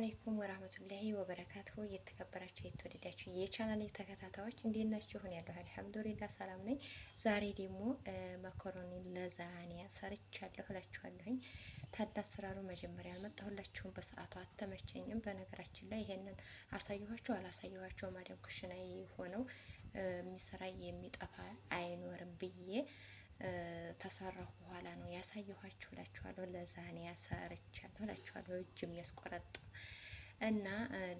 አለይኩም ወራህመቱላሂ ወበረካቱሁ። የተከበራችሁ የተወደዳችሁ የቻናሌ ተከታታዮች እንዴት ናችሁ? ሆነ ያለው አልሐምዱሊላህ ሰላም ነኝ። ዛሬ ደግሞ መኮረኒ ለዛኒያ ሰርቻለሁ እላችኋለሁኝ። ታዲያ አሰራሩ መጀመሪያ አልመጣሁላችሁም፣ በሰዓቱ አልተመቸኝም። በነገራችን ላይ ይሄንን አሳየኋችሁ አላሳየኋችሁ ማዳም ኩሽና ሆነው የሚሰራ የሚጠፋ አይኖርም ብዬ ተሰራሁ በኋላ ነው ያሳየኋችሁ እላችኋለሁ። ለዛኒያ ሰርቻለሁ እላችኋለሁ። እጅ የሚያስቆረጥም እና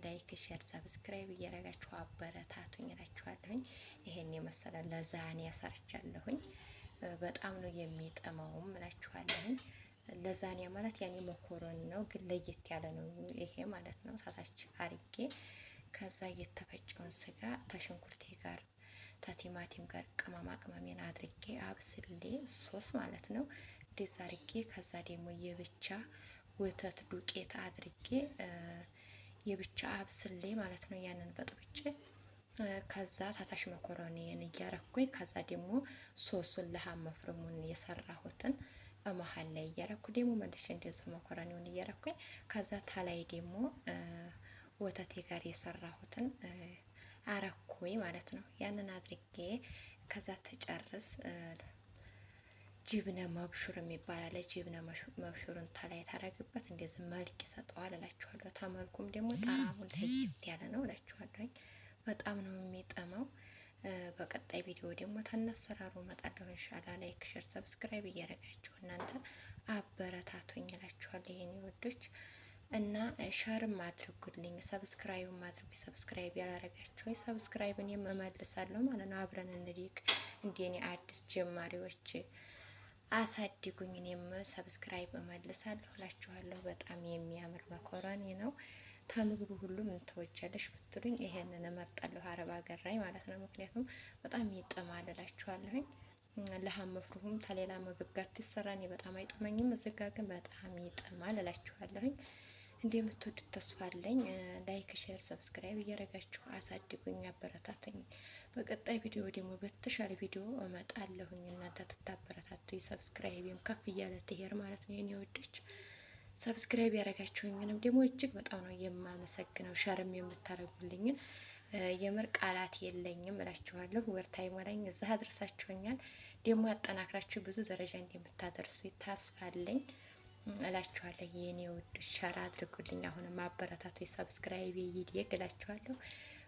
ላይክ፣ ሼር፣ ሰብስክራይብ እያደረጋችሁ አበረታቱኝ እላችኋለሁኝ። ይሄን የመሰለ ለዛኒያ ሰርቻለሁኝ። በጣም ነው የሚጠማውም እላችኋለሁኝ። ለዛኒያ ማለት ያኔ መኮረኒ ነው፣ ግን ለየት ያለ ነው ይሄ ማለት ነው። ታታች አርጌ ከዛ የተፈጨውን ስጋ ተሽንኩርቴ ጋር ከቲማቲም ጋር ቅመማ ቅመሜን አድርጌ አብስሌ ሶስ ማለት ነው እንደዛ አድርጌ ከዛ ደግሞ የብቻ ወተት ዱቄት አድርጌ የብቻ አብስሌ ማለት ነው ያንን በጥብጬ ከዛ ታታሽ መኮረኒን እያረኩኝ ከዛ ደግሞ ሶሱን ለሃም መፍረሙን የሰራሁትን መሀል ላይ እያረኩ ደግሞ መልሼ እንደዚሁ መኮረኒውን እያረኩኝ ከዛ ታላይ ደግሞ ወተቴ ጋር የሰራሁትን አረኩኝ ማለት ነው። ያንን አድርጌ ከዛ ተጨርስ ጅብነ መብሹር የሚባል አለ። ጅብነ መብሹርን ተላይ ታረግበት እንደዚህ መልክ ይሰጠዋል እላችኋለሁ። ተመልኩም ደግሞ ጣዕሙ ለየት ያለ ነው እላችኋለሁ። በጣም ነው የሚጠማው። በቀጣይ ቪዲዮ ደግሞ ተነሰራሩ መጣለሁ ኢንሻአላህ። ላይክ፣ ሼር፣ ሰብስክራይብ እያደረጋችሁ እናንተ አበረታቱኝ እላችኋለሁ የኔ ወዶች እና ሸርም አድርጉልኝ፣ ሰብስክራይብም አድርጉ። ሰብስክራይብ ያላረጋችሁ ሰብስክራይብን የምመልሳለሁ ማለት ነው። አብረን እንዲቅ እንደኔ አዲስ ጀማሪዎች አሳድጉኝ፣ እኔም ሰብስክራይብ እመልሳለሁ እላችኋለሁ። በጣም የሚያምር መኮረኒ ነው። ከምግቡ ሁሉ ምን ትወጃለሽ ብትሉኝ ይሄንን እመርጣለሁ፣ አረብ ሀገር ላይ ማለት ነው። ምክንያቱም በጣም ይጥማል እላችኋለሁኝ። ለሃም መፍሩም ከሌላ ምግብ ጋር ትሰራ እኔ በጣም አይጥመኝም። እዚህ ጋ ግን በጣም ይጥማል እላችኋለሁኝ። እንደምትወዱት ተስፋ አለኝ። ላይክ፣ ሼር፣ ሰብስክራይብ እያደረጋችሁ አሳድጉኝ፣ አበረታቱኝ። በቀጣይ ቪዲዮ ደግሞ በተሻለ ቪዲዮ እመጣለሁኝ። እናንተ ትታበረታቱ ሰብስክራይብም ከፍ እያለ ትሄድ ማለት ነው የኔ ወዶች። ሰብስክራይብ ያደረጋችሁኝንም ደግሞ እጅግ በጣም ነው የማመሰግነው። ሸርም የምታደርጉልኝን የምር ቃላት የለኝም እላችኋለሁ። ወርታይ ሞላኝ እዛ አድርሳችሁኛል። ደግሞ አጠናክራችሁ ብዙ ደረጃ እንደምታደርሱ ተስፋ አለኝ እላችኋለሁ የኔ ውድ። ሸር አድርጉልኝ፣ አሁንም አበረታቱ። ሰብስክራይብ ይደግ እላችኋለሁ።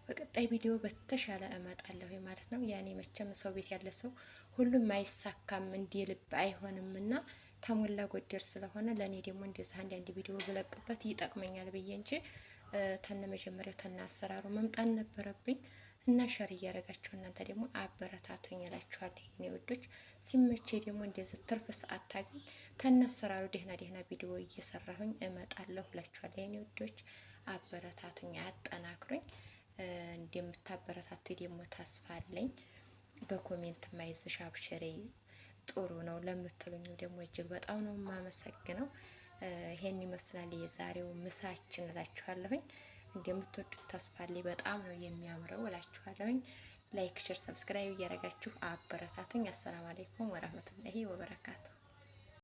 በቀጣይ ቪዲዮ በተሻለ እመጣለሁ ማለት ነው። ያኔ መቼም ሰው ቤት ያለ ሰው ሁሉም አይሳካም፣ እንዲህ ልብ አይሆንምና ተሞላ ጎደል ስለሆነ ለኔ ደግሞ እንደዚህ አንድ ቪዲዮ ብለቅበት ይጠቅመኛል ብዬ እንጂ ተነ መጀመሪያው ተነ አሰራሩ መምጣት ነበረብኝ። እና ሸር እያደረጋችሁ እናንተ ደግሞ አበረታቱኝ እላችኋለሁ የኔ ውዶች። ሲመቼ ደግሞ እንደዚህ ትርፍ ሰዓት ታገኝ ተነሰራሩ ደህና ቪዲዮ እየሰራሁኝ እመጣለሁ እላችኋለሁ የኔ ውዶች። አበረታቱኝ፣ አጠናክሩኝ። እንደምታበረታቱኝ ደግሞ ተስፋ አለኝ። በኮሜንት ማይዞሽ አብሽሬ ጥሩ ነው ለምትሉኝ ደግሞ እጅግ በጣም ነው የማመሰግነው። ይሄን ይመስላል የዛሬው ምሳችን እላችኋለሁኝ። እንደምትወዱት ተስፋ አለኝ። በጣም ነው የሚያምረው እላችኋለሁኝ። ላይክ፣ ሼር፣ ሰብስክራይብ እያደረጋችሁ አበረታቱኝ። አሰላሙ አለይኩም ወራህመቱላሂ ወበረካቱ።